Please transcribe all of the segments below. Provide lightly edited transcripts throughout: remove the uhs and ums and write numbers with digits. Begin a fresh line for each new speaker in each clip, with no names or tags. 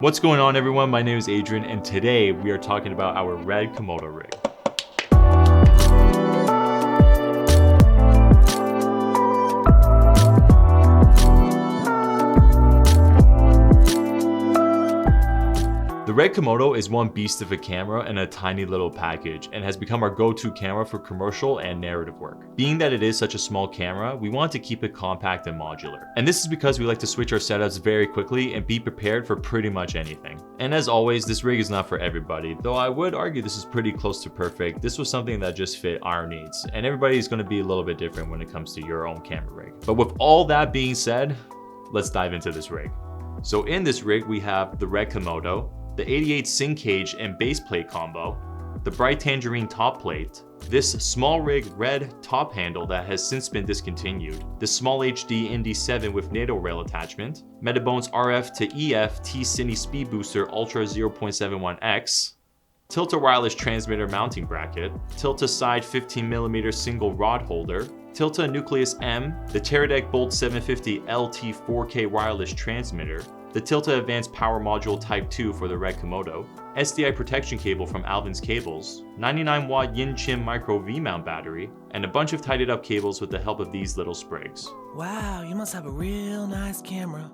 What's going on, everyone? My name is Adrian, and today we are talking about our Red Komodo rig. The Red Komodo is one beast of a camera and a tiny little package, and has become our go-to camera for commercial and narrative work. Being that it is such a small camera, we want to keep it compact and modular. And this is because we like to switch our setups very quickly and be prepared for pretty much anything. And as always, this rig is not for everybody, though I would argue this is pretty close to perfect. This was something that just fit our needs, and everybody is going to be a little bit different when it comes to your own camera rig. But with all that being said, let's dive into this rig. So in this rig, we have the Red Komodo, the 88 Syn Cage and base plate combo, the bright Tangerine top plate, this SmallRig Red Top Handle that has since been discontinued, the SmallHD Indy 7 with NATO Rail attachment, Metabones RF to EF T-Cine Speed Booster Ultra 0.71X, Tilta wireless transmitter mounting bracket, Tilta side 15mm single rod holder, Tilta Nucleus M, the Teradek Bolt 750 LT 4K wireless transmitter, the Tilta Advanced Power Module Type 2 for the Red Komodo, SDI Protection Cable from Alvin's Cables, 99-watt Yin-Chin Micro V-mount battery, and a bunch of tidied up cables with the help of these little sprigs.
Wow, you must have a real nice camera.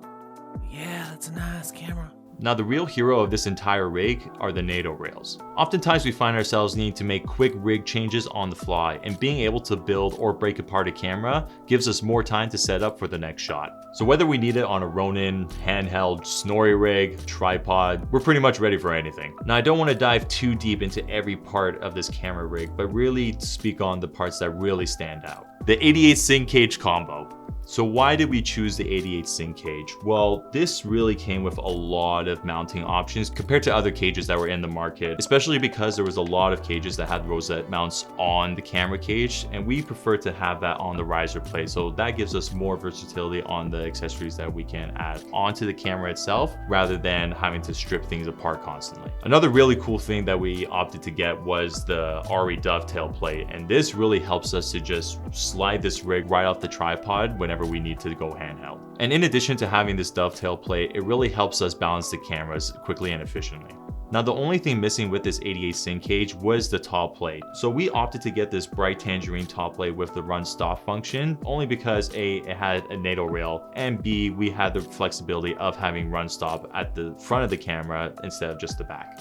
Yeah, that's a nice camera.
Now, the real hero of this entire rig are the NATO Rails. Oftentimes we find ourselves needing to make quick rig changes on the fly, and being able to build or break apart a camera gives us more time to set up for the next shot. So whether we need it on a Ronin, handheld, snorri rig, tripod, we're pretty much ready for anything. Now, I don't want to dive too deep into every part of this camera rig, but really speak on the parts that really stand out. The 88 Syn Cage combo. So why did we choose the 88 Syn Cage? Well, this really came with a lot of mounting options compared to other cages that were in the market, especially because there was a lot of cages that had rosette mounts on the camera cage, and we prefer to have that on the riser plate. So that gives us more versatility on the accessories that we can add onto the camera itself, rather than having to strip things apart constantly. Another really cool thing that we opted to get was the RE dovetail plate, and this really helps us to just slide this rig right off the tripod whenever we need to go handheld. And in addition to having this dovetail plate, it really helps us balance the cameras quickly and efficiently. Now, the only thing missing with this 88 Syn Cage was the top plate. So we opted to get this bright Tangerine top plate with the run stop function, only because A, it had a NATO rail, and B, we had the flexibility of having run stop at the front of the camera instead of just the back.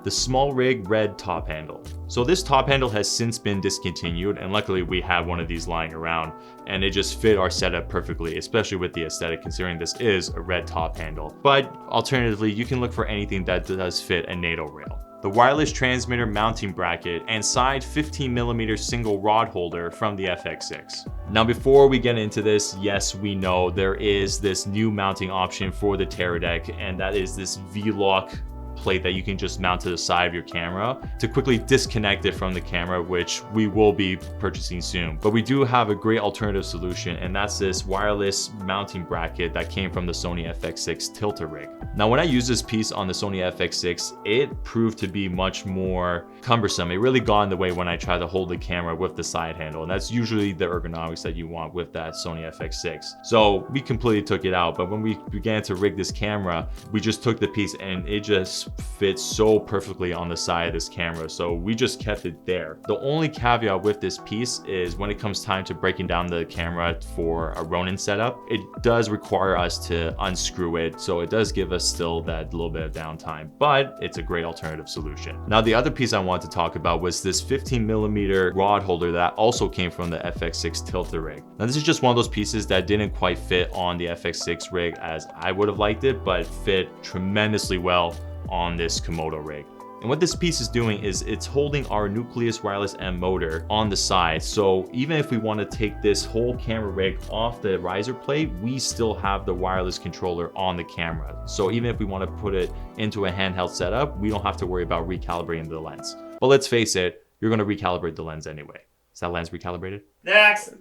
The SmallRig Red Top Handle. So this top handle has since been discontinued, and luckily we had one of these lying around, and it just fit our setup perfectly, especially with the aesthetic, considering this is a red top handle. But alternatively, you can look for anything that does fit a NATO rail. The wireless transmitter mounting bracket and side 15mm single rod holder from the FX6. Now, before we get into this, yes, we know there is this new mounting option for the Teradek, and that is this V-lock plate that you can just mount to the side of your camera to quickly disconnect it from the camera, which we will be purchasing soon. But we do have a great alternative solution, and that's this wireless mounting bracket that came from the Sony FX6 Tilta rig. Now, when I used this piece on the Sony FX6, it proved to be much more cumbersome. It really got in the way when I tried to hold the camera with the side handle, and that's usually the ergonomics that you want with that Sony FX6. So we completely took it out, but when we began to rig this camera, we just took the piece and it just fits so perfectly on the side of this camera, so we just kept it there. The only caveat with this piece is when it comes time to breaking down the camera for a Ronin setup, it does require us to unscrew it, so it does give us still that little bit of downtime, but it's a great alternative solution. Now, the other piece I want to talk about was this 15mm rod holder that also came from the FX6 Tilta rig. Now, this is just one of those pieces that didn't quite fit on the FX6 rig as I would have liked it, but fit tremendously well on this Komodo rig. And what this piece is doing is it's holding our Nucleus Wireless M motor on the side. So even if we want to take this whole camera rig off the riser plate, we still have the wireless controller on the camera. So even if we want to put it into a handheld setup, we don't have to worry about recalibrating the lens. But let's face it, you're going to recalibrate the lens anyway. Is that lens recalibrated?
Next!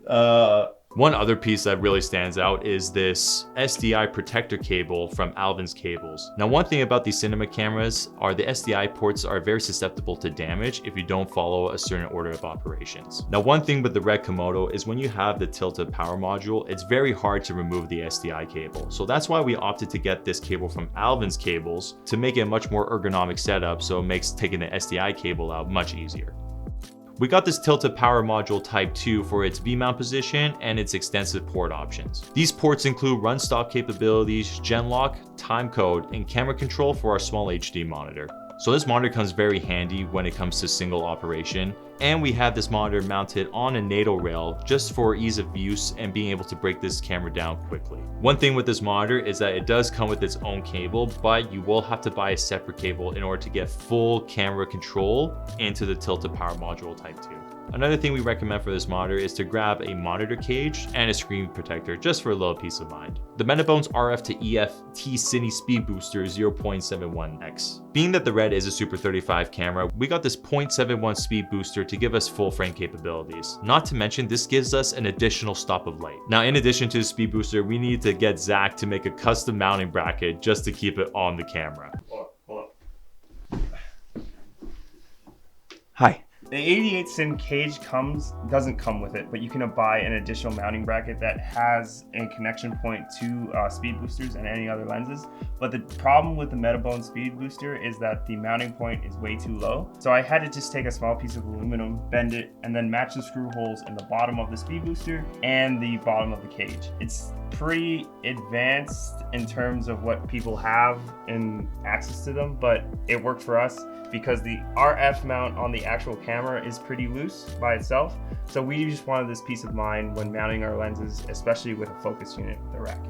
One other piece that really stands out is this SDI Protector Cable from Alvin's Cables. Now, one thing about these cinema cameras are the SDI ports are very susceptible to damage if you don't follow a certain order of operations. Now, one thing with the Red Komodo is when you have the Tilta power module, it's very hard to remove the SDI cable. So that's why we opted to get this cable from Alvin's Cables to make it a much more ergonomic setup, so it makes taking the SDI cable out much easier. We got this Tilta Power Module Type 2 for its V-mount position and its extensive port options. These ports include run stop capabilities, gen lock, time code, and camera control for our SmallHD monitor. So this monitor comes very handy when it comes to single operation, and we have this monitor mounted on a NATO rail just for ease of use and being able to break this camera down quickly. One thing with this monitor is that it does come with its own cable, but you will have to buy a separate cable in order to get full camera control into the Tilta Power Module Type 2. Another thing we recommend for this monitor is to grab a monitor cage and a screen protector just for a little peace of mind. The Metabones RF to EF T-Cine Speed Booster 0.71x. Being that the Red is a Super 35 camera, we got this 0.71 speed booster to give us full frame capabilities. Not to mention, this gives us an additional stop of light. Now, in addition to the speed booster, we need to get Zach to make a custom mounting bracket just to keep it on the camera.
Hold up. Hi. The 88 cin cage doesn't come with it, but you can buy an additional mounting bracket that has a connection point to speed boosters and any other lenses. But the problem with the Metabone speed booster is that the mounting point is way too low. So I had to just take a small piece of aluminum, bend it, and then match the screw holes in the bottom of the speed booster and the bottom of the cage. It's pretty advanced in terms of what people have in access to them, but it worked for us because the RF mount on the actual camera is pretty loose by itself. So we just wanted this peace of mind when mounting our lenses, especially with a focus unit with a rack.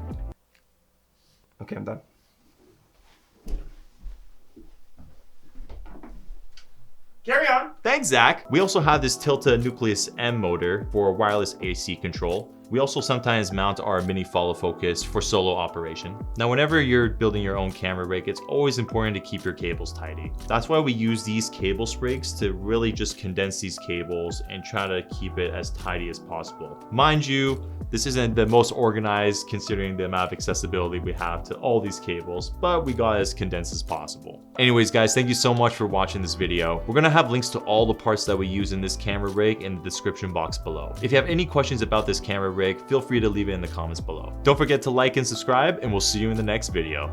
Okay, I'm done. Carry on.
Thanks, Zach. We also have this Tilta Nucleus M motor for wireless AC control. We also sometimes mount our mini follow focus for solo operation. Now, whenever you're building your own camera rig, it's always important to keep your cables tidy. That's why we use these cable sprigs to really just condense these cables and try to keep it as tidy as possible. Mind you, this isn't the most organized considering the amount of accessibility we have to all these cables, but we got as condensed as possible. Anyways, guys, thank you so much for watching this video. We're gonna have links to all the parts that we use in this camera rig in the description box below. If you have any questions about this camera rig, feel free to leave it in the comments below. Don't forget to like and subscribe, and we'll see you in the next video.